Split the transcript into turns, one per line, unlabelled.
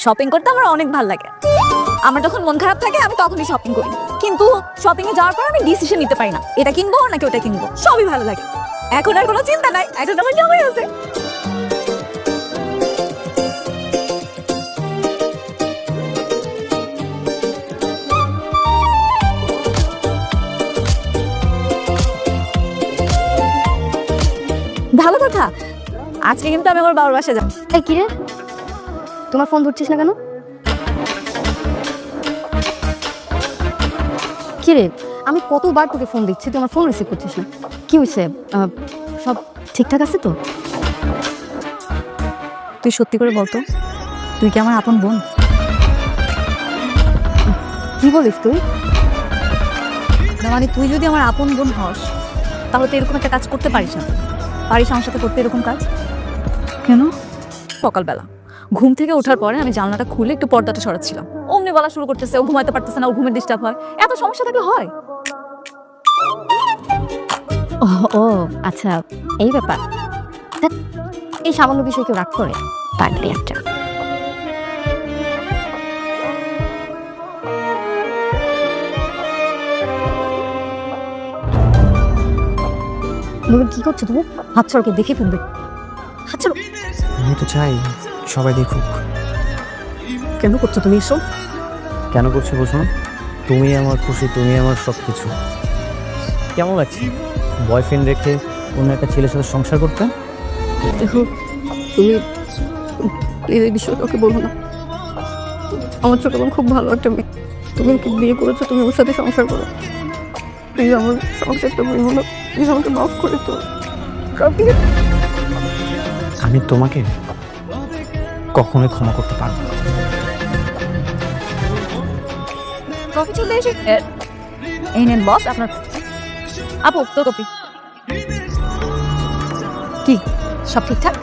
Shopping করতে আমার অনেক ভালো লাগে। আমার যখন মন খারাপ থাকে আমি তখনই শপিং করি, কিন্তু শপিং এ যাওয়ার পর আমি ডিসিশন নিতে পারি না এটা কিনবো নাকি ওটা কিনবো। সবই ভালো লাগে, এখন আর কোনো চিন্তা নাই, এখন আমার সময় আছে। ভালো কথা, আজকে কিন্তু আমি আমার বাবার বাসায় যাব।
এই কি রে, তোমার ফোন ধরছিস না কেন? কি রে, আমি কতবার তোকে ফোন দিচ্ছি, তোমার ফোন রিসিভ করছিস না, কি হয়েছে? সব ঠিকঠাক আছে তো?
তুই সত্যি করে বলতো, তুই কি আমার আপন বোন?
কি বলিস তুই?
না মানে তুই যদি আমার আপন বোন হস তাহলে তো এরকম একটা কাজ করতে পারিস না। পারিস আমার সাথে করতে এরকম কাজ?
কেন?
সকালবেলা ঘুম থেকে ওঠার পরে আমি জানলাটা খুলে একটু পর্দাটা সরাচ্ছিলাম, অমনি বলা শুরু করতেছে ও ঘুমাইতে পারতেছে না, ও ঘুমের ডিস্টার্ব হয়। এত সমস্যা থাকলে হয়?
ও ও আচ্ছা, এই ব্যাপার। দেখ, এই সামান্য বিষয় কেউ রাগ করে? পাগলি একটা। কি করছো তুমি? হাত ছড়কে দেখে ফেলবে। হাত ছড়ো।
আমি তো চাই সবাই দেখুক।
কেন করছো তুমি এসব?
কেন করছি বলছো না? তুমি আমার খুশি, তুমি আমার সব কিছু। কেমন লাগছে বয়ফ্রেন্ড রেখে অন্য একটা ছেলের সাথে সংসার করতে?
দেখো, তুমি এই বিষয়ে কাউকে বলো না। আমার ছোট বোন খুব ভালো একটা মেয়ে, তুমি ওকে বিয়ে করেছো, তুমি ওর সাথে সংসার করো। প্লিজ আমার সংসারটা ভেঙো না, প্লিজ আমাকে মাফ করে তো।
আমি তোমাকে কখনোই ক্ষমা করতে পারবো না।
কফি চলতে এসে এই নেন বস আপনার। আপু তোর কপি। কি সব ঠিকঠাক?